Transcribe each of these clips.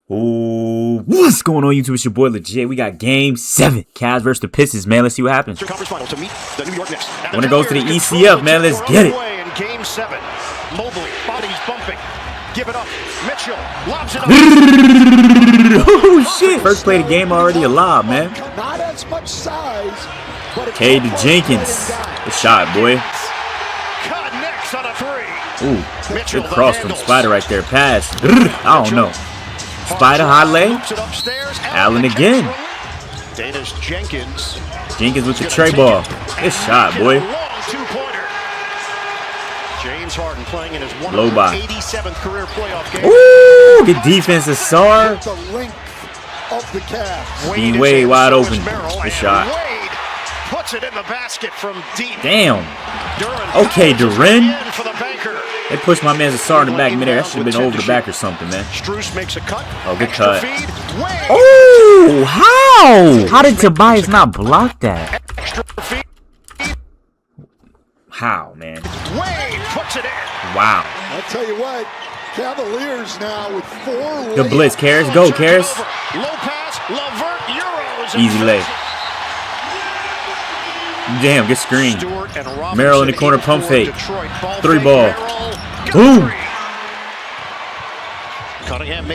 Ooh, what's going on, YouTube? It's your boy Lvgit. We got Game 7, Cavs versus the Pistons, man. Let's see what happens. Winner goes to the ECF, man. Let's get it. Game 7, Mobley, bodies bumping. Give it up. Mitchell lobs it up. Oh shit! First play of the game already a lob, man. Not as much size. K to Jenkins. Good shot, boy. Connects on a three. Ooh, good cross from Spider right there. Pass. I don't know. Spider high lay. Allen again. Dana's Jenkins. Jenkins with the tray ball. Good shot, boy. James Harden playing in his Low by. 87th career playoff game. Ooh, good defense, Asar. The length of the Cavs. Being way wide open. Good shot. Wade puts it in the basket from deep. Damn. Okay, Duren. They pushed my man Asar in the back midair. That should have been over the back or something, man. Strus makes a cut. Oh, good cut. Oh, how? How did Tobias not block that? How, man? Wade puts it in. Wow. I'll tell you what, Cavaliers now with 4 Good blitz, Karras. Go, Karras. Low pass, Lvgit, Euros. Easy lay. Damn, good screen. Merrill in the corner, pump fake. 3 ball. Boom.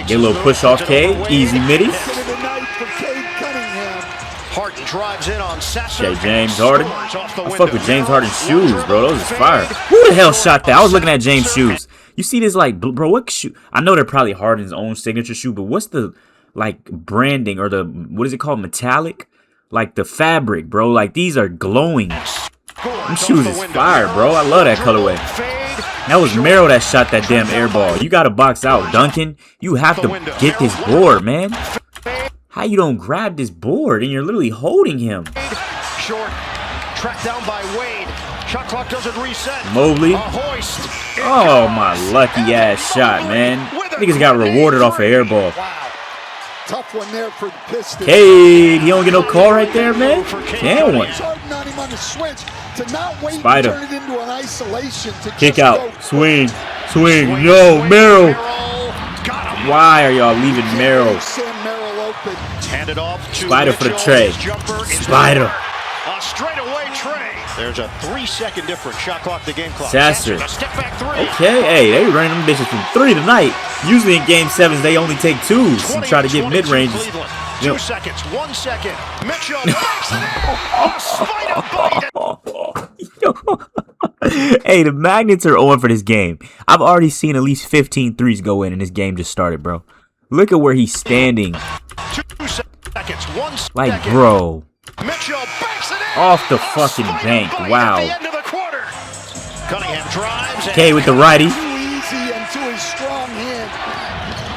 Get a little push off K. Easy middies. Harden drives in on Okay, James Harden. I fuck with James Harden's shoes, bro. Those is fire. Who the hell shot that? I was looking at James' shoes. You see this, like, bro, what shoe? I know they're probably Harden's own signature shoe, but what's the, like, branding or the, what is it called? Metallic? Like the fabric, bro. Like, these are glowing. Them shoes is fire, bro. I love that colorway. That was Merrill that shot that damn air ball. You got to box out, Duncan. You have to get this board, man. How you don't grab this board and you're literally holding him? Short, tracked down by Wade. Shot clock doesn't reset. Mobley. Oh, my lucky ass shot, man. Niggas got rewarded off an air ball. Tough one there for the Pistons. Hey, he don't get no call right there, man. Damn one. Spider. Kick out. Swing. Swing. Yo, Merrill. Why are y'all leaving Merrill? Spider for the tray. Spider. Straightaway tray. There's a 3-second difference. Shot clock to game clock. Sasser. Okay, hey, they running them bitches from 3 tonight. Usually in game 7s, they only take 2s and try to get mid-ranges. 2 seconds, 1 second. Mitchell. Hey, the Magnets are on for this game. I've already seen at least 15 threes go in and this game just started, bro. Look at where he's standing. 2 seconds, 1 second. Like, bro. Mitchell backs it in. Off the fucking bank. Wow. Cunningham drives. Okay, with the righty.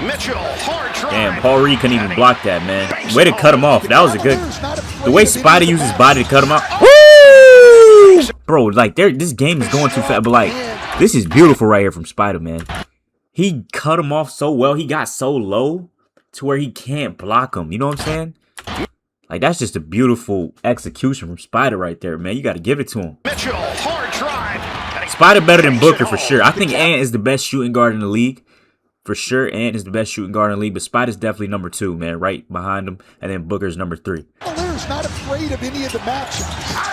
Mitchell, hard drive. Damn, Paul Reed couldn't even block that, man. Way to cut him off. That was a good. The way Spider uses his body to cut him off. Woo! Bro, like, this game is going too fast. But, like, this is beautiful right here from Spider, man. He cut him off so well. He got so low to where he can't block him. You know what I'm saying? Like, that's just a beautiful execution from Spider right there, man. You got to give it to him. Mitchell, hard drive. Spider better than Booker for sure. I think Ant is the best shooting guard in the league. For sure, Ant is the best shooting guard in the league, but Spider's definitely number 2, man, right behind him. And then Booker's number 3. Cavaliers not afraid of any of the matchups.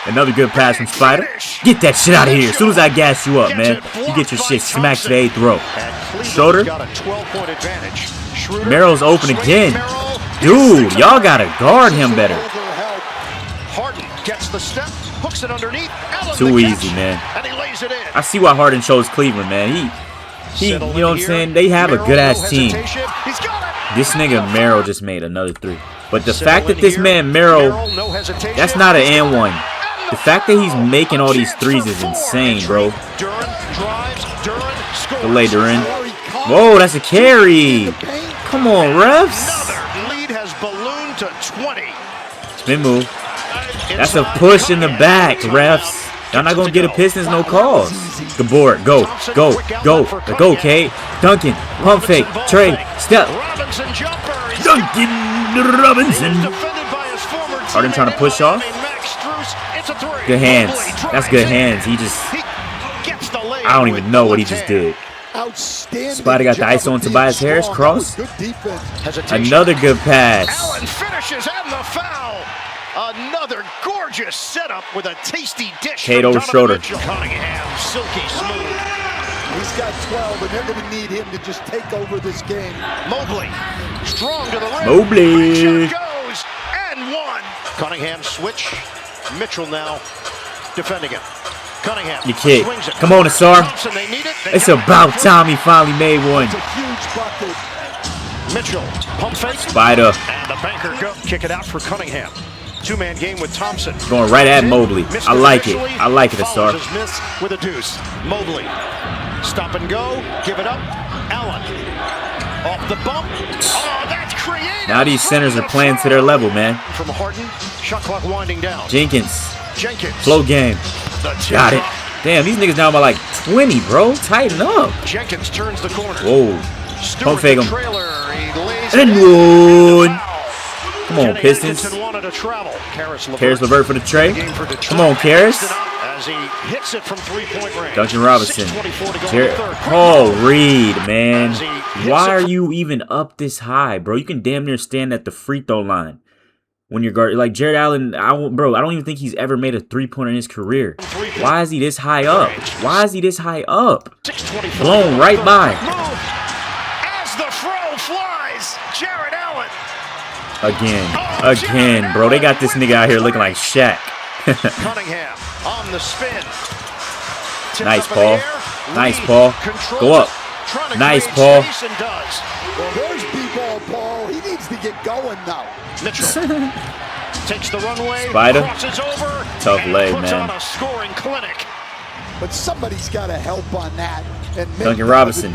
Another good pass from Spider. Get that shit out of here. As soon as I gas you up, man, you get your shit smacked to the 8th row. Schroeder. Merrill's open again. Dude, y'all gotta guard him better. Harden gets the step, hooks it underneath. Too easy, man. And he lays it in. I see why Harden chose Cleveland, man. He, you know what I'm saying? They have a good ass team. This nigga Merrill just made another 3. But the fact that this man Merrill, that's not an and 1. The fact that he's making all these 3s is insane, bro. Good lay, Duren. Whoa, that's a carry. Come on, refs. Lead has ballooned to 20. Spin move. That's a push in the back, refs. Y'all not gonna get a Pistons, no calls. The board, go, go, go, go, K. Duncan, pump fake, Trey, step. Duncan Robinson. Harden trying to push off. Good hands. That's good hands. He just, I don't even know what he just did. outstanding. Spider got the ice on Tobias Harris. Cross. Good defense. Another good pass. Allen finishes and the foul. Another gorgeous setup with a tasty dish. Kate over Schroeder. Cunningham, silky smooth. He's got 12, and they're going to need him to just take over this game. Mobley, strong to the rim. Mobley goes and one. Cunningham switch. Mitchell now defending it. Cunningham. You kid. Come on, Asar. It's about time he finally made one. It's a huge bucket. Mitchell, pump fake. Spider. And the banker go. Kick it out for Cunningham. Two-man game with Thompson. Going right at Mobley. I like it. I like it, Asar. Miss with a deuce. Mobley. Stop and go. Give it up. Allen. Off the bump. Oh, that's creative. Now these centers are playing to their level, man. From Harden. Shot clock winding down. Jenkins. Flow game. Got it. Damn, these niggas down by like 20, bro. Tighten up. Jenkins turns the corner. Whoa. Pump fake him. And one. Come on, Pistons. Karis LeVert for the tray. Come on, Karis. As he hits it from three-point range. Duncan Robinson. Oh, Reed, man. Why are you even up this high, bro? You can damn near stand at the free throw line when you're guarding. Like Jared Allen, I don't even think he's ever made a three-pointer in his career. Why is he this high up? Why is he this high up? Blown right by. As the throw flies, Jared Allen. Again, bro. They got this nigga out here looking like Shaq. Cunningham on the spin. Nice, Paul. Nice, Paul. Go up. Nice, Paul. Well, there's B-ball, Paul. He needs to get going now. Mitchell takes the runway. Spider. Crosses over. Tough leg, man. On a scoring clinic. But somebody's got to help on that. And Duncan Robinson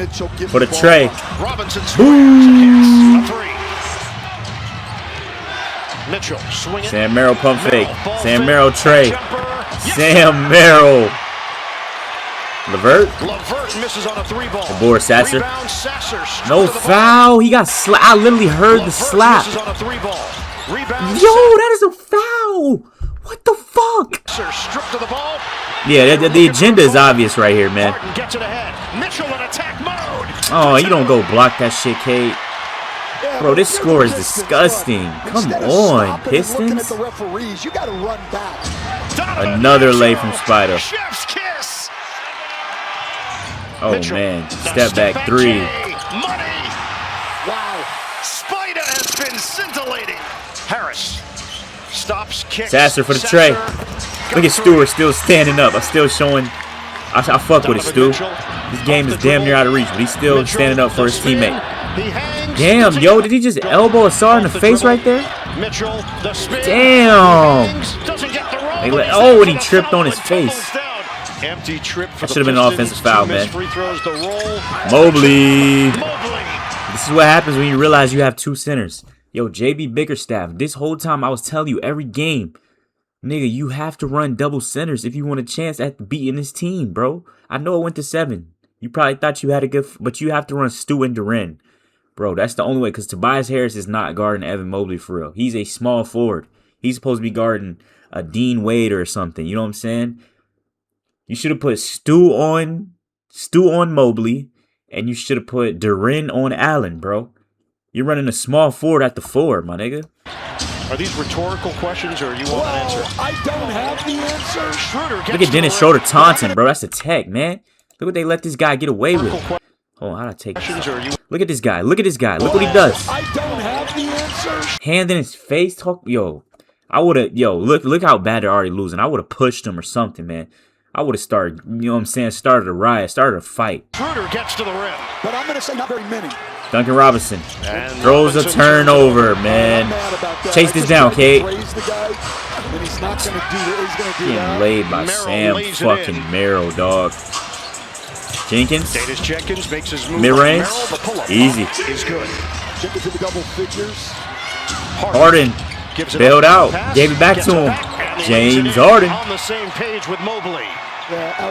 for the tray. Robinson scores. A three. Mitchell swinging. Sam Merrill pump fake. Sam Merrill tray. Sam Merrill. LeVert misses on a three ball. The board, Sasser. No foul. He got slapped. I literally heard the slap. Yo, that is a foul. What the fuck? Yeah, the agenda is obvious right here, man. Oh, you don't go block that shit, Kate. Bro, this score is disgusting. Come on, Pistons. Another lay from Spider. Oh, man. Step back three. Wow. Spider has been scintillating. Harris stops, kicks. Sasser for the tray. Look at Stewart still standing up. I'm still showing. I fuck with it, Stu. This game is damn near out of reach, but he's still standing up for his teammate. Damn, yo, did he just elbow Asar in the face right there? Damn. Oh, and he tripped on his face. That should have been an offensive foul, man. Mobley. This is what happens when you realize you have two centers. Yo, JB Bickerstaff, this whole time I was telling you every game, nigga, you have to run double centers if you want a chance at beating this team, bro. I know it went to 7. You probably thought you had a good, but you have to run Stu and Duren. Bro, that's the only way, because Tobias Harris is not guarding Evan Mobley for real. He's a small forward. He's supposed to be guarding a Dean Wade or something. You know what I'm saying? You should have put Stu on Mobley, and you should have put Duren on Allen, bro. You're running a small forward at the 4, my nigga. Are these rhetorical questions, or you want an answer? I don't have the answer. Schroeder gets Look at Dennis Schroeder taunting, bro. That's a tech, man. Look what they let this guy get away with. Hold on, how'd I take this? Look at this guy. Look at this guy. Look what he does. I don't have the answer. Hand in his face. Yo, I would have. Yo, look how bad they're already losing. I would have pushed him or something, man. I would have started. You know what I'm saying? Started a riot. Started a fight. Schroeder gets to the rim. But I'm gonna say not very many. Duncan Robinson throws a turnover, man. Chase this down, Kate. Getting laid by Sam fucking Merrill, dog. Jenkins. Mid-range. Easy. Harden. Bailed out. Gave it back to him. James Harden.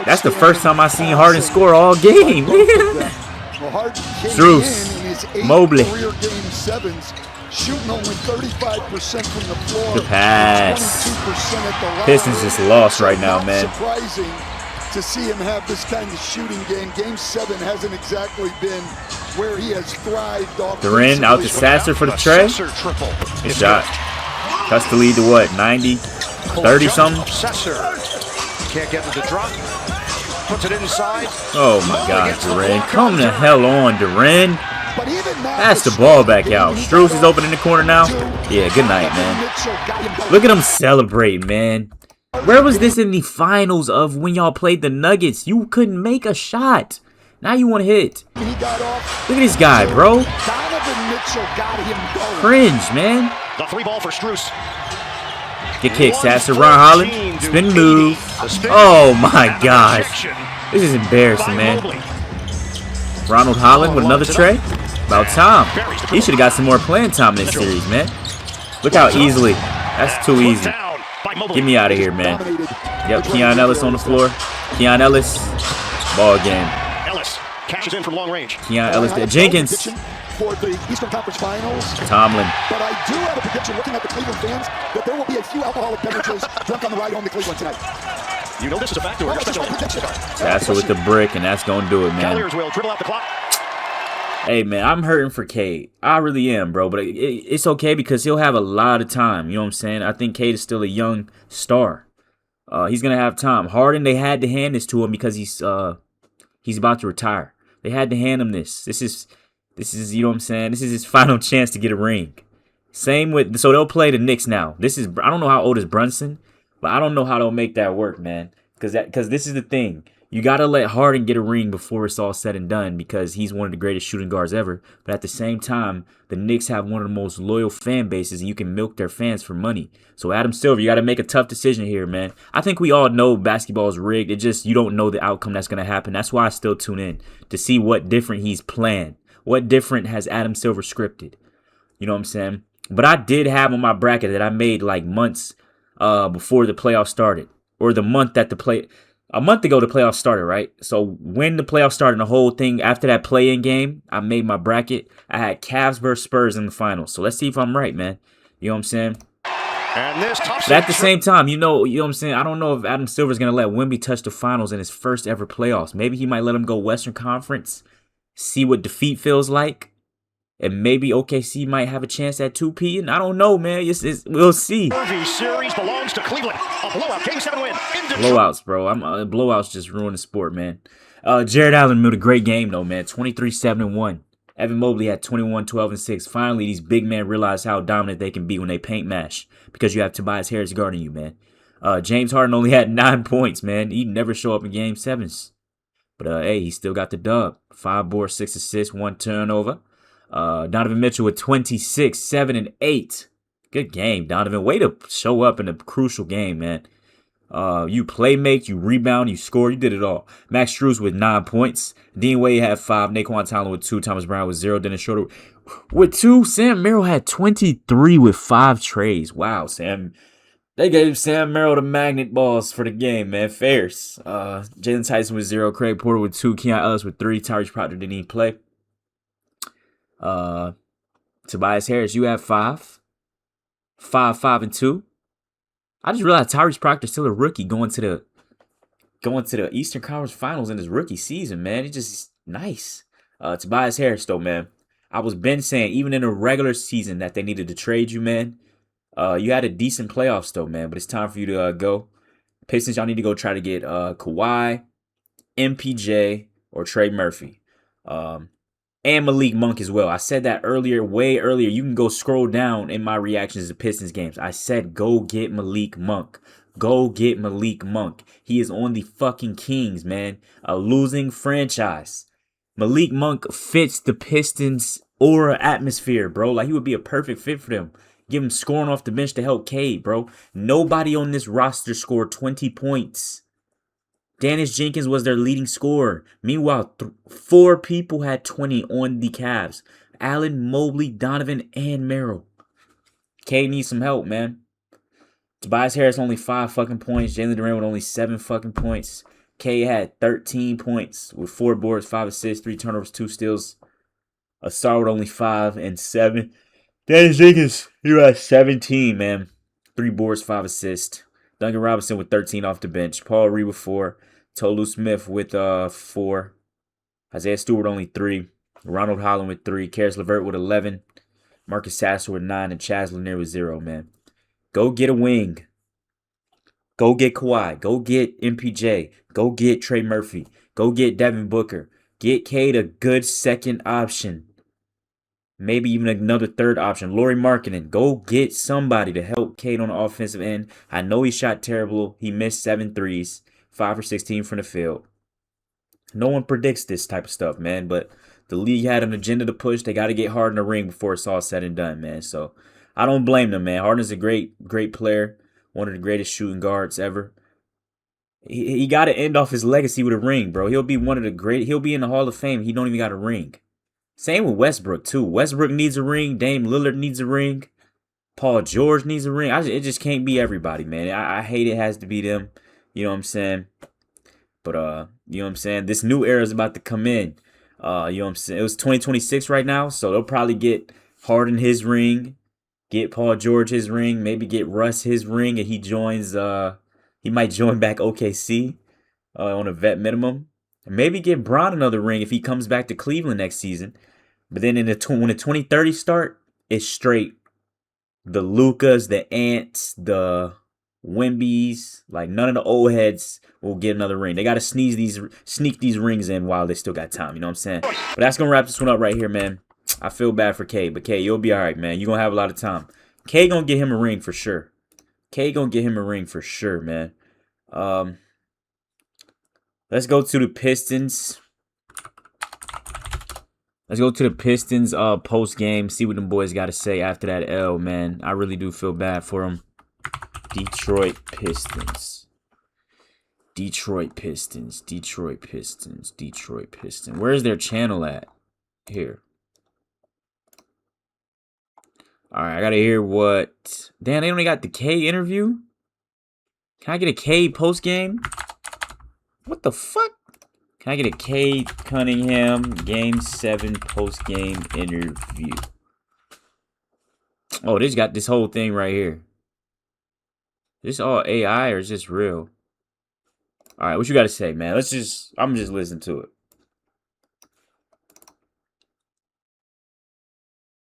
That's the first time I seen Harden score all game. Struce. Mobley. Shooting only 35% from the floor. The pass. Pistons just lost right now, man. to see him have this kind of shooting game. Game 7 hasn't exactly been where he has thrived. Duran out to Sasser for the tray. Good shot. Cuts the lead to what? 90, 30 something. Sasser can't get him to drop. Puts it inside. Oh my God, Duran! Come the hell on, Duran. Pass the ball back out. Struz is open in the corner now. Yeah, good night, man. Look at him celebrating, man. Where was this in the finals of when y'all played the Nuggets? You couldn't make a shot. Now you want to hit. Look at this guy, bro. Cringe, man. The 3 ball for Struz. Get kicked, Sasser. Ron Holland. Spin move. Oh my gosh. This is embarrassing, man. Ronald Holland with another tray. About time. He should have got some more playing time in this series, man. Look how easily. That's too easy. Get me out of here, man. Yep, Keon Ellis on the floor. Keon Ellis. Ball game. Ellis cashes in from long range. Keon Ellis there. Jenkins. For the Eastern Conference Finals. Tomlin. But I do have a prediction looking at the Cleveland fans that there will be a few alcoholic beverages drunk on the ride home to Cleveland tonight. You know this is a factor. Sasser with the brick, and that's going to do it, man. Cavaliers will dribble out the clock. Hey, man, I'm hurting for Cade. I really am, bro. But it's okay because he'll have a lot of time. You know what I'm saying? I think Cade is still a young star. He's going to have time. Harden, they had to hand this to him because he's about to retire. They had to hand him this. This is, you know what I'm saying? This is his final chance to get a ring. Same with, so they'll play the Knicks now. I don't know how old is Brunson, but I don't know how they'll make that work, man. Because this is the thing. You got to let Harden get a ring before it's all said and done because he's one of the greatest shooting guards ever. But at the same time, the Knicks have one of the most loyal fan bases, and you can milk their fans for money. So Adam Silver, you got to make a tough decision here, man. I think we all know basketball is rigged. It just, you don't know the outcome that's going to happen. That's why I still tune in to see what different he's planned. What different has Adam Silver scripted? You know what I'm saying? But I did have on my bracket that I made like months before the playoffs started. Or the month that a month ago the playoffs started, right? So when the playoffs started, the whole thing, after that play-in game, I made my bracket. I had Cavs versus Spurs in the finals. So let's see if I'm right, man. You know what I'm saying? And this but at the same time, you know what I'm saying? I don't know if Adam Silver's going to let Wemby touch the finals in his first ever playoffs. Maybe he might let him go Western Conference, see what defeat feels like. And maybe OKC might have a chance at 2P. And I don't know, man. We'll see. Series belongs to Cleveland. A blowout. Game 7 win. Blowouts, bro. Blowouts just ruin the sport, man. Jared Allen made a great game, though, man. 23-7-1. Evan Mobley had 21, 12, and 6. Finally, these big men realize how dominant they can be when they paint mash. Because you have Tobias Harris guarding you, man. James Harden only had 9 points, man. He'd never show up in Game 7s. But, hey, he still got the dub. 5 boards, 6 assists, 1 turnover. Donovan Mitchell with 26, 7, and 8. Good game, Donovan. Way to show up in a crucial game, man. You play make, you rebound, you score, you did it all. Max Strus with 9 points. Dean Wade had 5. Naquan Tomlin with 2. Thomas Brown with 0. Dennis Schroeder with 2. Sam Merrill had 23 with 5 trays. Wow, Sam. They gave Sam Merrill the magnet balls for the game, man. Fairs. Jalen Tyson with 0. Craig Porter with 2. Keon Ellis with 3. Tyrese Proctor didn't even play. Tobias Harris, you have 5. 5, 5, and 2. I just realized Tyrese Proctor's still a rookie going to the Eastern Conference Finals in his rookie season, man. It's just nice. Tobias Harris, though, man. I was been saying, even in the regular season, that they needed to trade you, man. You had a decent playoffs, though, man. But it's time for you to go. Pistons, y'all need to go try to get Kawhi, MPJ, or Trey Murphy. And Malik Monk as well. I said that earlier, way earlier. You can go scroll down in my reactions to Pistons games. I said go get Malik Monk. Go get Malik Monk. He is on the fucking Kings, man. A losing franchise. Malik Monk fits the Pistons aura atmosphere, bro. Like, he would be a perfect fit for them. Give him scoring off the bench to help Cade, bro. Nobody on this roster scored 20 points. Dennis Jenkins was their leading scorer. Meanwhile, 4 people had 20 on the Cavs. Allen, Mobley, Donovan, and Merrill. Cade needs some help, man. Tobias Harris only 5 fucking points. Jalen Duran with only 7 fucking points. Cade had 13 points with 4 boards, 5 assists, 3 turnovers, 2 steals. Asar with only 5 and 7. Dennis Jenkins, you had 17, man. 3 boards, 5 assists. Duncan Robinson with 13 off the bench. Paul Reed with 4. Tolu Smith with 4. Isaiah Stewart only 3. Ronald Holland with 3. Karis LeVert with 11. Marcus Sasser with 9. And Chaz Lanier with 0, man. Go get a wing. Go get Kawhi. Go get MPJ. Go get Trey Murphy. Go get Devin Booker. Get Cade a good second option. Maybe even another third option. Lauri Markkanen. Go get somebody to help Cade on the offensive end. I know he shot terrible. He missed 7 threes. 5 for 16 from the field. No one predicts this type of stuff, man. But the league had an agenda to push. They got to get Harden a ring before it's all said and done, man. So I don't blame them, man. Harden's a great player. One of the greatest shooting guards ever. He got to end off his legacy with a ring, bro. He'll be one of the great. He'll be in the Hall of Fame. He don't even got a ring. Same with Westbrook, too. Westbrook needs a ring. Dame Lillard needs a ring. Paul George needs a ring. It just can't be everybody, man. I hate it has to be them. You know what I'm saying? But, you know what I'm saying? This new era is about to come in. You know what I'm saying? It was 2026 right now, so they'll probably get Harden his ring, get Paul George his ring, maybe get Russ his ring, and he joins, he might join back OKC on a vet minimum. And maybe get Bron another ring if he comes back to Cleveland next season. But then when the 2030 start, it's straight the Lucas, the Ants, the Wembies, like none of the old heads will get another ring. They got to sneak these rings in while they still got time. You know what I'm saying? But that's going to wrap this one up right here, man. I feel bad for K, but K, you'll be all right, man. You're going to have a lot of time. K going to get him a ring for sure. K going to get him a ring for sure, man. Let's go to the Pistons. Let's go to the Pistons post game. See what them boys got to say after that L, man. I really do feel bad for them. Detroit Pistons. Detroit Pistons. Detroit Pistons. Detroit Pistons. Where's their channel at? Here. All right, I got to hear what... Damn, they only got the K interview? Can I get a K post game? What the fuck? Can I get a K Cunningham Game 7 post game interview? Oh, they just got this whole thing right here. Is this all AI or is this real? All right, what you got to say, man? I'm just listening to it.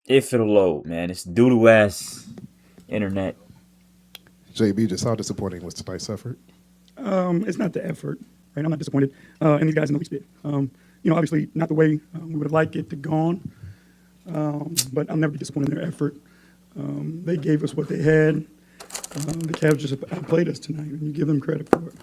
If it'll load, man. It's doodle ass internet. JB, just how disappointing was tonight's effort? It's not the effort, right? I'm not disappointed in these guys in the least bit. You know, obviously not the way we would have liked it to gone, but I'll never be disappointed in their effort. They gave us what they had. The Cavs just outplayed us tonight, and you give them credit for it.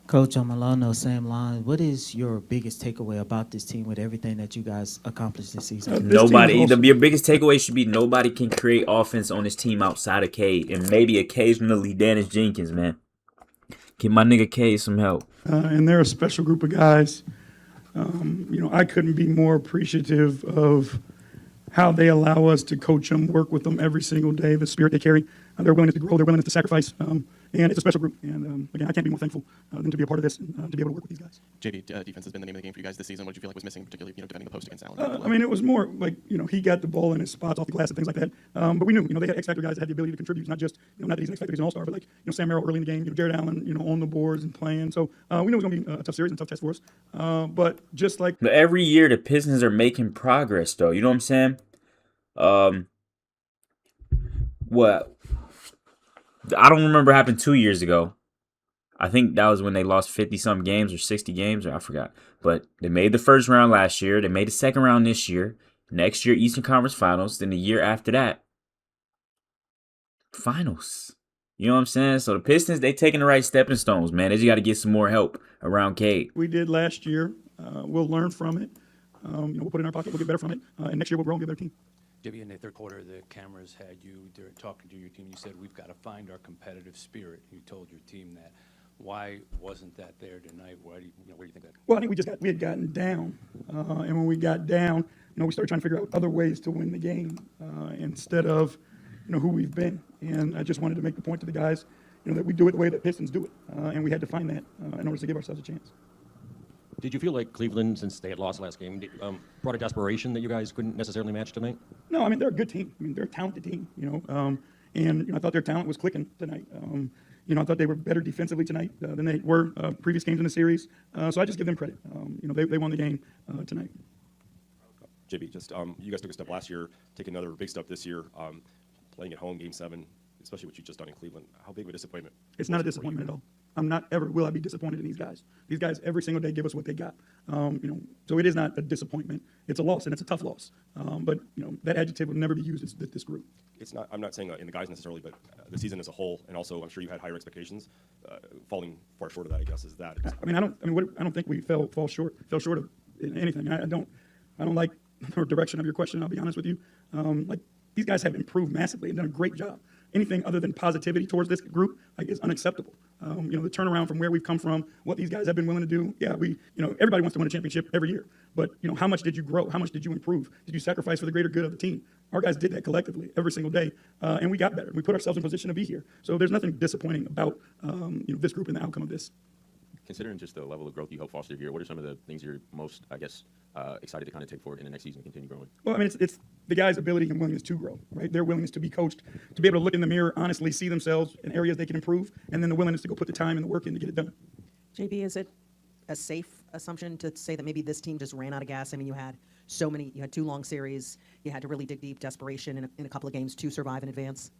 Coach, I'm along those same lines. What is your biggest takeaway about this team with everything that you guys accomplished this season? Your biggest takeaway should be nobody can create offense on this team outside of Cade, and maybe occasionally Dennis Jenkins, man. Give my nigga Cade some help. And they're a special group of guys. You know, I couldn't be more appreciative of how they allow us to coach them, work with them every single day, the spirit they carry, their willingness to grow, their willingness to sacrifice. And it's a special group. And again, I can't be more thankful than to be a part of this and to be able to work with these guys. JB, defense has been the name of the game for you guys this season. What did you feel like was missing, particularly defending the post against Allen? I mean, it was more like, he got the ball in his spots off the glass and things like that. But we knew, they had X-Factor guys that had the ability to contribute, not just, not that he's an X-Factor, he's an all-star, but like, Sam Merrill early in the game, Jared Allen, on the boards and playing. So we knew it was going to be a tough series and a tough test for us. But just like... But every year, the Pistons are making progress, though. You know what I'm saying? What? I don't remember what happened 2 years ago. I think that was when they lost 50-something games or 60 games, or I forgot. But they made the first round last year. They made the second round this year. Next year, Eastern Conference Finals. Then the year after that, Finals. You know what I'm saying? So the Pistons, they taking the right stepping stones, man. They just got to get some more help around Cade. We did last year. We'll learn from it. We'll put it in our pocket. We'll get better from it. And next year, we'll grow and be a better team. Jimmy, in the third quarter, the cameras had you there talking to your team. You said, we've got to find our competitive spirit. You told your team that. Why wasn't that there tonight? Where do you think that? Well, I think we had gotten down. And when we got down, we started trying to figure out other ways to win the game instead of, who we've been. And I just wanted to make the point to the guys, that we do it the way that Pistons do it. And we had to find that in order to give ourselves a chance. Did you feel like Cleveland, since they had lost last game, brought a desperation that you guys couldn't necessarily match tonight? No, I mean, they're a good team. I mean, they're a talented team, and I thought their talent was clicking tonight. I thought they were better defensively tonight than they were previous games in the series. So I just give them credit. They won the game tonight. JB, just you guys took a step last year, take another big step this year, playing at home, Game 7, especially what you just done in Cleveland. How big of a disappointment? It's not a disappointment at all. I'm not ever will I be disappointed in these guys. These guys every single day give us what they got. So it is not a disappointment. It's a loss, and it's a tough loss. But that adjective will never be used with this group. It's not. I'm not saying in the guys necessarily, but the season as a whole, and also I'm sure you had higher expectations. Falling far short of that, I guess, is that. I don't think we fell short of anything. I don't like the direction of your question. I'll be honest with you. These guys have improved massively and done a great job. Anything other than positivity towards this group is unacceptable. The turnaround from where we've come from, what these guys have been willing to do. Yeah, everybody wants to win a championship every year. But, how much did you grow? How much did you improve? Did you sacrifice for the greater good of the team? Our guys did that collectively every single day, and we got better. We put ourselves in position to be here. So there's nothing disappointing about, this group and the outcome of this. Considering just the level of growth you helped foster here, what are some of the things you're most, excited to kind of take forward in the next season and continue growing? Well, it's the guys' ability and willingness to grow, right? Their willingness to be coached, to be able to look in the mirror, honestly see themselves in areas they can improve, and then the willingness to go put the time and the work in to get it done. JB, is it a safe assumption to say that maybe this team just ran out of gas? I mean, you had 2 long series, you had to really dig deep, desperation in a couple of games to survive and advance.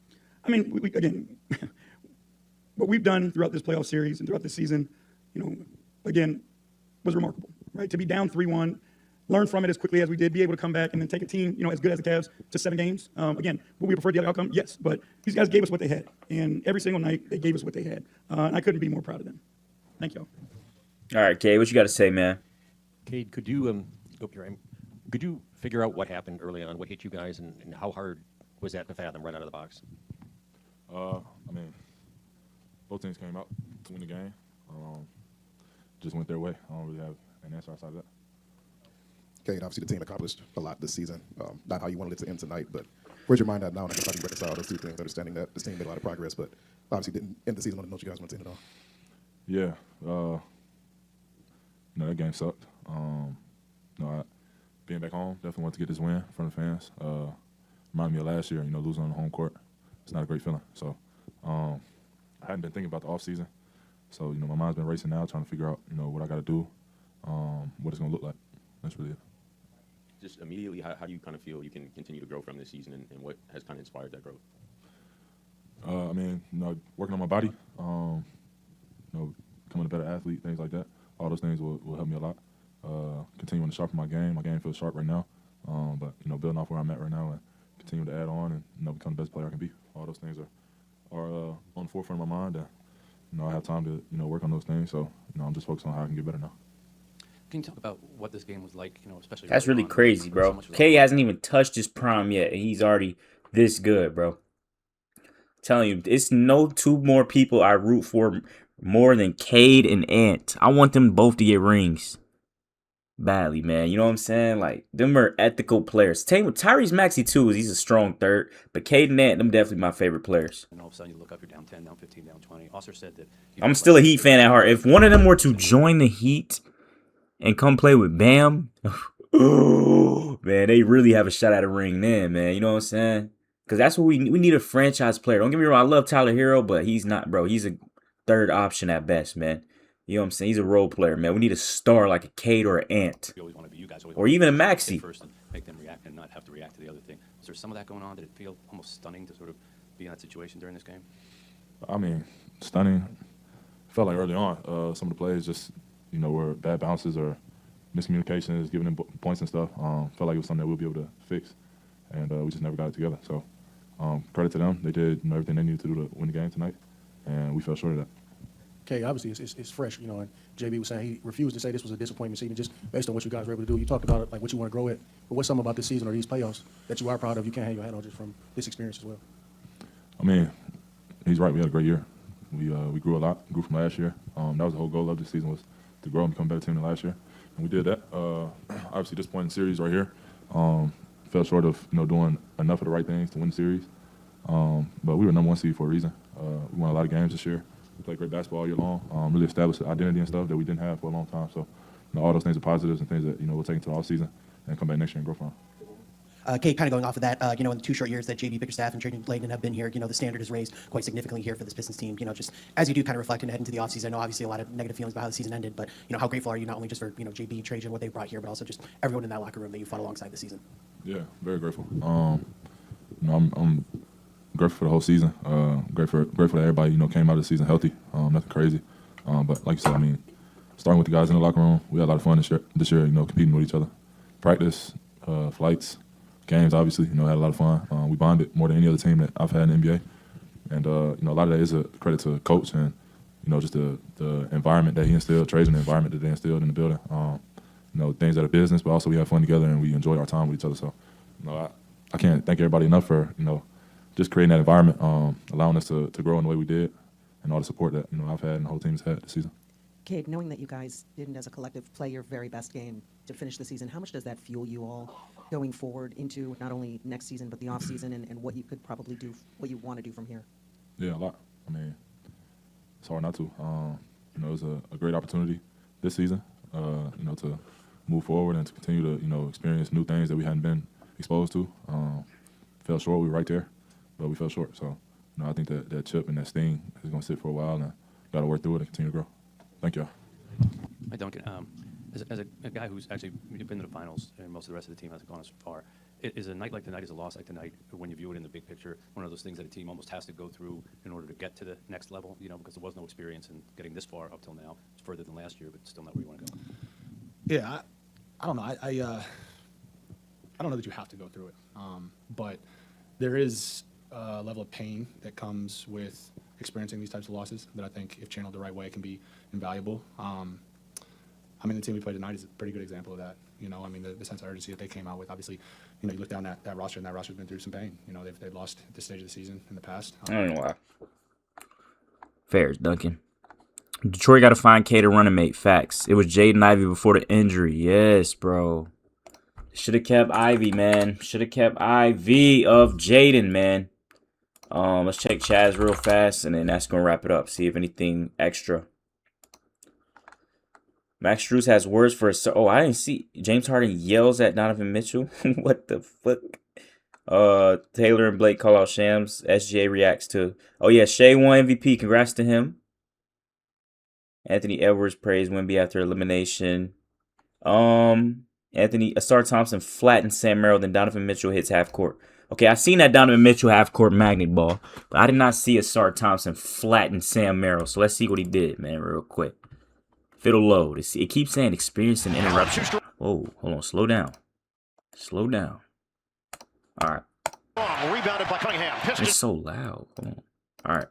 I mean, again, what we've done throughout this playoff series and throughout this season, again, was remarkable, right? To be down 3-1, learn from it as quickly as we did, be able to come back and then take a team, as good as the Cavs to 7 games. Again, would we prefer the other outcome? Yes, but these guys gave us what they had, and every single night they gave us what they had. And I couldn't be more proud of them. Thank y'all. All right, Cade, what you got to say, man? Cade, could you figure out what happened early on, what hit you guys, and how hard was that to fathom right out of the box? Both teams came out to win the game. Just went their way. I don't really have an answer outside of that. Cade, obviously the team accomplished a lot this season. Not how you wanted it to end tonight, but where's your mind at now? And I guess how do you reconcile those two things, understanding that this team made a lot of progress, but obviously didn't end the season on the note you guys wanted to end it on? Yeah. That game sucked. Being back home, definitely wanted to get this win in front of the fans. Reminded me of last year, losing on the home court. It's not a great feeling. So I hadn't been thinking about the offseason. So, my mind's been racing now, trying to figure out, what I got to do, what it's going to look like. That's really it. Just immediately, how do you kind of feel you can continue to grow from this season, and what has kind of inspired that growth? Working on my body, becoming a better athlete, things like that. All those things will help me a lot. Continuing to sharpen my game. My game feels sharp right now. But building off where I'm at right now and continuing to add on and become the best player I can be. All those things are on the forefront of my mind. I have time to work on those things. So I'm just focused on how I can get better now. Can you talk about what this game was like? Especially that's really crazy, bro. K hasn't even touched his prime yet, and he's already this good, bro. I'm telling you, it's no 2 more people I root for more than Cade and Ant. I want them both to get rings. Badly, man. You know what I'm saying? Like, them are ethical players. Tyrese Maxey, too, he's a strong third. But Cade and Ant, them definitely my favorite players. And all of a sudden you look up, you're down 10, down 15, down 20. Oscar said that... I'm still a Heat fan at heart. If one of them were to join the Heat and come play with Bam, oh, man, they really have a shot at a ring then, man. You know what I'm saying? Because that's what we need a franchise player. Don't get me wrong, I love Tyler Hero, but he's not, bro. He's a third option at best, man. You know what I'm saying? He's a role player, man. We need a star like a Cade or an Ant. You always want to be you guys. Or even a Maxey. First and make them react and not have to react to the other thing. Was there some of that going on? Did it feel almost stunning to sort of be in that situation during this game? Stunning. Felt like early on, some of the plays just, were bad bounces or miscommunications, giving them points and stuff. Felt like it was something that we'll be able to fix. And we just never got it together. So credit to them. They did everything they needed to do to win the game tonight. And we fell short of that. Okay, obviously it's fresh, and JB was saying he refused to say this was a disappointment season just based on what you guys were able to do. You talked about it, like what you want to grow at, but what's something about this season or these playoffs that you are proud of you can't hang your hat on just from this experience as well? He's right. We had a great year. We grew a lot, grew from last year. That was the whole goal of this season was to grow and become a better team than last year, and we did that. Obviously, disappointing series right here. Fell short of doing enough of the right things to win the series, but we were number 1 seed for a reason. We won a lot of games this year. We played great basketball all year long, really established identity and stuff that we didn't have for a long time. So, all those things are positives and things that, we'll take into the offseason and come back next year and grow from. Kate, kind of going off of that, in the 2 short years that JB Bickerstaff and Traden Layton have been here, the standard is raised quite significantly here for this Pistons team. Just as you do kind of reflect and head into the offseason, I know obviously a lot of negative feelings about how the season ended, but, how grateful are you not only just for, JB, Trajan, what they brought here, but also just everyone in that locker room that you fought alongside this season? Yeah, very grateful. I'm grateful for the whole season. Grateful that everybody, came out of the season healthy. Nothing crazy. But like you said, starting with the guys in the locker room, we had a lot of fun this year, competing with each other. Practice, flights, games, obviously, had a lot of fun. We bonded more than any other team that I've had in the NBA. And, a lot of that is a credit to the coach and, just the environment that he instilled, Trajan, the environment that they instilled in the building. Things that are business, but also we have fun together and we enjoy our time with each other. So, I can't thank everybody enough for, just creating that environment, allowing us to grow in the way we did and all the support that, I've had and the whole team's had this season. Cade, knowing that you guys didn't, as a collective, play your very best game to finish the season, how much does that fuel you all going forward into not only next season but the off season and what you could probably do, what you want to do from here? Yeah, a lot. It's hard not to. It was a great opportunity this season, to move forward and to continue to, experience new things that we hadn't been exposed to. Fell short. We were right there, but we fell short. So, I think that chip and that sting is going to sit for a while, and got to work through it and continue to grow. Thank you. Hi, Duncan. As a guy who's actually been to the finals and most of the rest of the team hasn't gone as far, is a night like tonight, is a loss like tonight, when you view it in the big picture, one of those things that a team almost has to go through in order to get to the next level, because there was no experience in getting this far up till now. It's further than last year, but still not where you want to go. Yeah, I don't know. I don't know that you have to go through it, but there is a level of pain that comes with experiencing these types of losses that I think, if channeled the right way, can be invaluable. The team we played tonight is a pretty good example of that. The sense of urgency that they came out with. Obviously, you look down that roster, and that roster's been through some pain. They've lost at this stage of the season in the past. I don't know why. Fairs, Duncan. Detroit got to find Cade a running mate. Facts. It was Jaden Ivey before the injury. Yes, bro. Should have kept Ivy, man. Should have kept Ivy of Jaden, man. Let's check Chaz real fast, and then that's going to wrap it up. See if anything extra. Max Strus has words for a... Oh, I didn't see. James Harden yells at Donovan Mitchell. What the fuck? Taylor and Blake call out Shams. SGA reacts to... Oh, yeah. Shea won MVP. Congrats to him. Anthony Edwards praised Wemby after elimination. Asar Thompson flattened Sam Merrill. Then Donovan Mitchell hits half court. Okay, I seen that Donovan Mitchell half court magnet ball, but I did not see Asar Thompson flatten Sam Merrill. So let's see what he did, man, real quick. Fiddle low. It keeps saying experience and interruption. Oh, hold on. Slow down. Slow down. All right. Rebounded by Cunningham. It's so loud. Hold on. All right.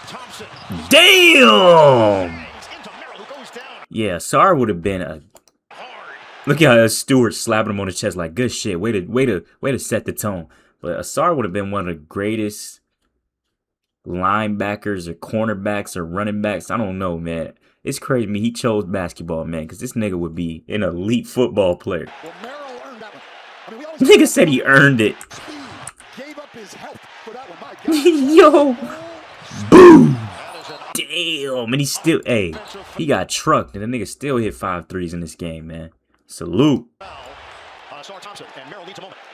Thompson. Damn! Yeah, Asar would have been a... Look at how Stewart slapping him on the chest like, good shit. Way to set the tone. But Asar would have been one of the greatest linebackers or cornerbacks or running backs. I don't know, man. It's crazy to me. He chose basketball, man, because this nigga would be an elite football player. Nigga said he earned it. Yo. Boom. Damn. And he still, hey, he got trucked. And the nigga still hit 5 threes in this game, man. Salute.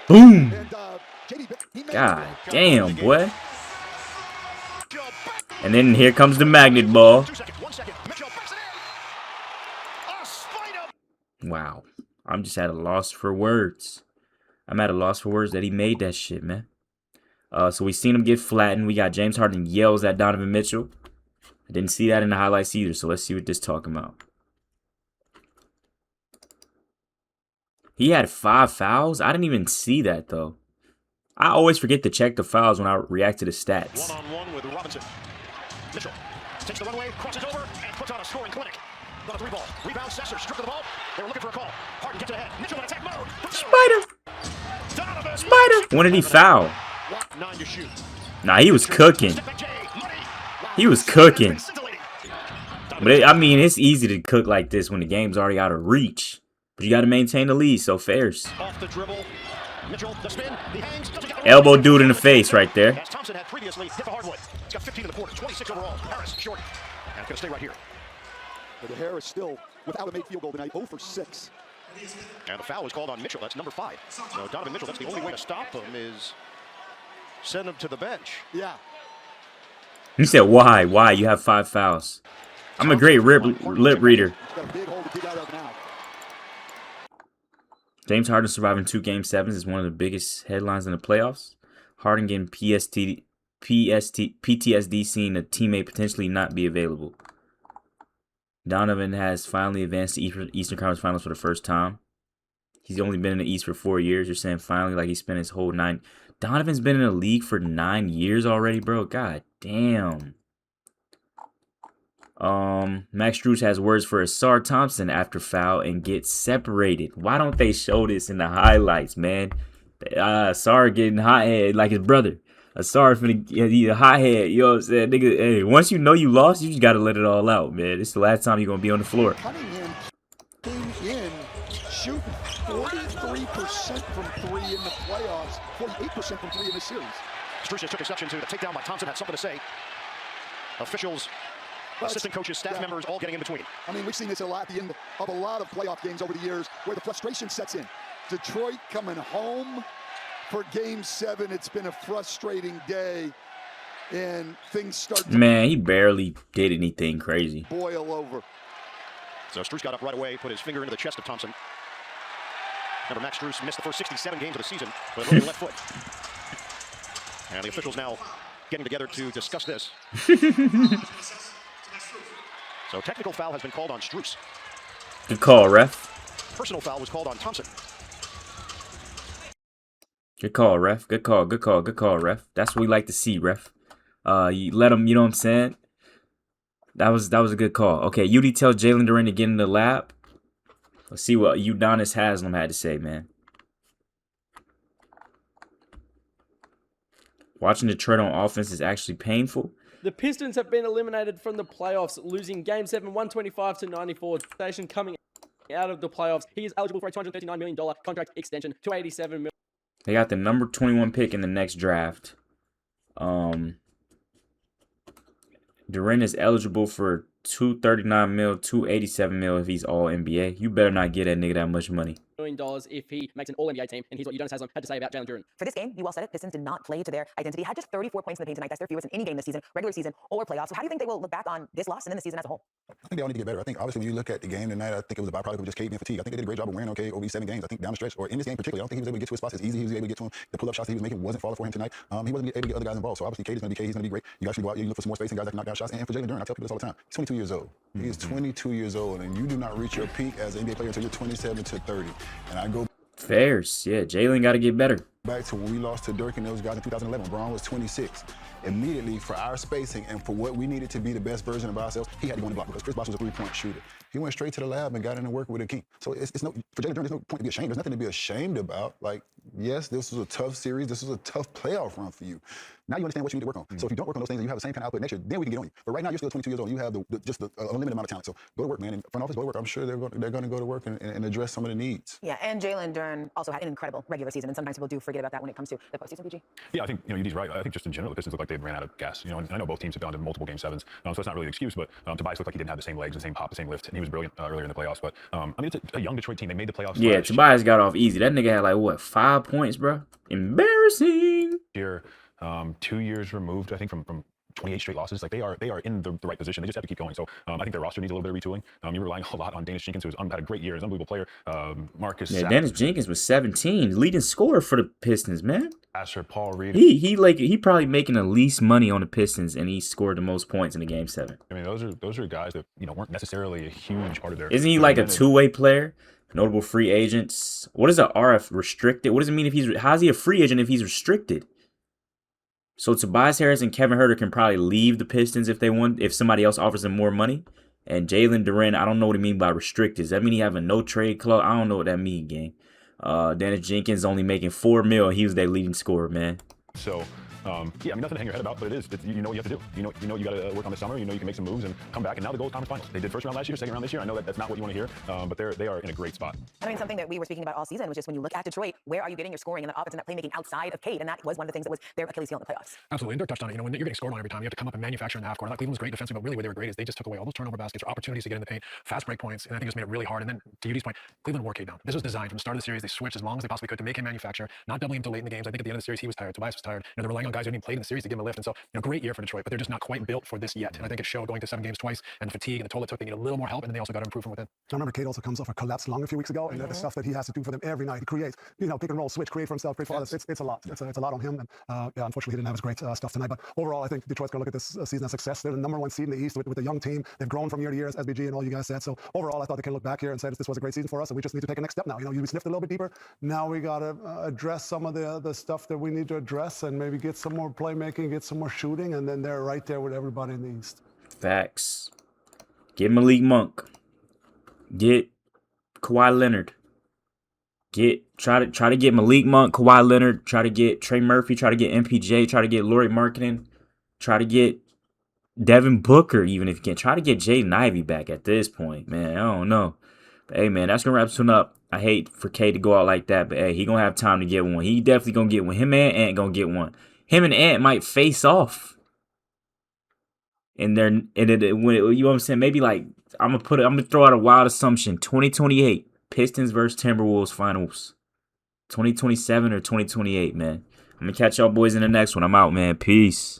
Boom. God damn, boy. And then here comes the magnet ball. Wow. I'm just at a loss for words. I'm at a loss for words that he made that shit, man. So we seen him get flattened. We got James Harden yells at Donovan Mitchell. I didn't see that in the highlights either, so let's see what this talking about. He had 5 fouls? I didn't even see that, though. I always forget to check the fouls when I react to the stats. One-on-one with Robinson. Mitchell takes the runway, crosses over, and puts on a scoring clinic. On a 3-ball. Rebound, Sessor stripped of the ball. They were looking for a call. Harden gets ahead. Mitchell in attack mode. Spider! Spider! When did he foul? 9 to shoot. Nah, he was cooking. He was cooking. But I mean, it's easy to cook like this when the game's already out of reach. But you got to maintain the lead, so fairs. Off the dribble. Mitchell, the spin. He hangs. Elbow dude in the face right there. As Thompson had previously hit the hardwood. He's got 15 in the quarter, 26 overall. Harris, short. And it's going to stay right here. But Harris still, without a made field goal tonight, 0 for 6. And the foul was called on Mitchell. That's number 5. So Donovan Mitchell, that's the only way to stop him is send him to the bench. Yeah. You said why? Why? You have 5 fouls. I'm a great lip reader. Got a big hole to dig out of now. James Harden surviving 2 Game 7s is one of the biggest headlines in the playoffs. Harden getting PTSD seeing a teammate potentially not be available. Donovan has finally advanced to Eastern Conference Finals for the first time. He's only been in the East for 4 years. You're saying finally, like he spent his whole 9. Donovan's been in the league for 9 years already, bro. God damn. Max Strus has words for Asar Thompson after foul and gets separated. Why don't they show this in the highlights, man? Asar getting hothead like his brother. Asar finna get a hothead. You know what I'm saying? Nigga, hey, once you know you lost, you just gotta let it all out, man. This is the last time you're gonna be on the floor. Cunningham came in shooting 43% from 3 in the playoffs, 48% from 3 in the series. Strus took exception to the takedown by Thompson. Had something to say. Officials, assistant coaches, staff members, all getting in between. I mean, we've seen this a lot at the end of a lot of playoff games over the years where the frustration sets in. Detroit coming home for Game 7. It's been a frustrating day, and things start to Man, he barely did anything crazy. boil over. So Strus got up right away, put his finger into the chest of Thompson. Remember, Max Strus missed the first 67 games of the season with a broken left foot. And the officials now getting together to discuss this. So technical foul has been called on Strus. Good call, ref. Personal foul was called on Thompson. Good call, ref. Good call, good call, good call, ref. That's what we like to see, ref. You let him, you know what I'm saying? That was a good call. Okay, UD tells Jalen Duren to get in the lab. Let's see what Udonis Haslam had to say, man. Watching Detroit on offense is actually painful. The Pistons have been eliminated from the playoffs, losing Game 7, 125-94. Station coming out of the playoffs. He is eligible for a $239 million contract extension, $287 million. They got the number 21 pick in the next draft. Duren is eligible for $239 mil, $287 mil if he's all NBA. You better not get that nigga that much money. $1 if he makes an all-NBA team, and here's what Udonis Haslam had to say about Jalen Duren. For this game, you all said it, Pistons did not play to their identity, had just 34 points in the paint tonight. That's their fewest in any game this season, regular season or playoffs. So how do you think they will look back on this loss and then the season as a whole? I think they all need to get better. I think, obviously, when you look at the game tonight, I think it was a byproduct of just KD being fatigued. I think they did a great job of winning, over these 7 games. I think down the stretch, or in this game particularly, I don't think he was able to get to his spots as easy. He was able to get to him. The pull-up shots he was making wasn't falling for him tonight. He wasn't able to get other guys involved. So, obviously, KD's going to be KD. He's going to be great. You actually go out here, you look for some more spacing, guys that can knock down shots. And for Jalen Duren, I tell people this all the time. He's 22 years old. He is 22 years old, and you do not reach your peak as an NBA player until you're 27 to 30. And I go Fairs. Yeah, Jalen got to get better. back to when we lost to Dirk and those guys in 2011. Braun was 26. Immediately, for our spacing and for what we needed to be the best version of ourselves, he had to go in the block because Chris Bosh was a three-point shooter. He went straight to the lab and got in and worked with a king. So it's no, for Jalen Duren, there's no point to be ashamed. There's nothing to be ashamed about. Like, yes, this was a tough series. This was a tough playoff run for you. Now you understand what you need to work on. So if you don't work on those things and you have the same kind of output next year, then we can get on you. But right now, you're still 22 years old. You have just the unlimited amount of talent. So go to work, man. And front office, go to work. I'm sure they're going to go to work and address some of the needs. Yeah, and Jalen Duren also had an incredible regular season, and sometimes people do forget about that when it comes to the postseason, BG. Yeah, I think UD's right. I think just in general, the Pistons look like they ran out of gas. And I know both teams have gone to multiple Game 7s, so it's not really an excuse. But Tobias looked like he didn't have the same legs, the same pop, the same lift, and he was brilliant earlier in the playoffs. But I mean, it's a young Detroit team. They made the playoffs. Yeah, Tobias got off easy. That nigga had like what, 5 points, bro? Embarrassing. Here, 2 years removed, I think, from 28 straight losses. Like they are in the right position. They just have to keep going. So I think their roster needs a little bit of retooling. You're relying a lot on Dennis Jenkins, who's had a great year. He's an unbelievable player. Marcus. Yeah, Dennis Jenkins was 17, leading scorer for the Pistons, man. Asher, Paul Reed. He probably making the least money on the Pistons, and he scored the most points in the Game 7. I mean, those are guys that weren't necessarily a huge part of their. Isn't he like a two-way player? Notable free agents. What is a RF restricted? What does it mean if he's? How's he a free agent if he's restricted? So Tobias Harris and Kevin Huerter can probably leave the Pistons if they want, if somebody else offers them more money. And Jalen Duren, I don't know what he mean by restricted. Does that mean he have a no trade clause? I don't know what that mean, gang. Dennis Jenkins only making $4 million. He was their leading scorer, man. So Yeah, I mean, nothing to hang your head about, but you know what you have to do. You know you got to work on the summer. You know you can make some moves and come back. And now the goal is conference finals. They did first round last year, second round this year. I know that's not what you want to hear, but they are in a great spot. I mean, something that we were speaking about all season was just when you look at Detroit, where are you getting your scoring and the offense and that playmaking outside of Cade? And that was one of the things that was their Achilles heel in the playoffs. Absolutely, and Dirk touched on it. You know, when you're getting scored on every time, you have to come up and manufacture in the half court. I thought Cleveland was great defensively, but really where they were great is they just took away all those turnover baskets or opportunities to get in the paint, fast break points, and I think it just made it really hard. And then to UD's point, Cleveland wore Cade down. This was designed from the start of the series. They switched as long as they possibly could to make him manufacture, not doubling him until late in the games. I think at the end of the series he was tired, Tobias was tired. You know, they're relying on guys who didn't even play in the series to give him a lift. And so, you know, great year for Detroit, but they're just not quite built for this yet. And I think it showed going to 7 games twice and the fatigue and the toll it took. They need a little more help, and then they also got to improve from within. I remember Cade also comes off a collapsed lung a few weeks ago, and the stuff that he has to do for them every night. He creates, you know, pick and roll, switch, create for himself, create for others. It's a lot. It's a lot on him. And yeah, unfortunately, he didn't have his great stuff tonight. But overall, I think Detroit's going to look at this season as success. They're the #1 seed in the East with a young team. They've grown from year to year, as SBG and all you guys said. So overall, I thought they can look back here and say this was a great season for us, and we just need to take a next step now. You know, we sniffed a little bit deeper. Now we got to address some of the stuff that we need to address, and maybe get some more playmaking, get some more shooting, and then they're right there with everybody in the East. Facts. Get Malik Monk. Get Kawhi Leonard. Try to get Malik Monk, Kawhi Leonard. Try to get Trey Murphy. Try to get MPJ. Try to get Lauri Markkanen. Try to get Devin Booker, even if you can. Try to get Jaden Ivey back at this point, man. I don't know. But, hey, man, that's going to wrap this one up. I hate for K to go out like that, but, hey, he going to have time to get one. He definitely going to get one. Him and Ant going to get one. Him and Ant might face off. And you know what I'm saying? Maybe like, I'm gonna throw out a wild assumption. 2028, Pistons versus Timberwolves finals. 2027 or 2028, man. I'm gonna catch y'all boys in the next one. I'm out, man. Peace.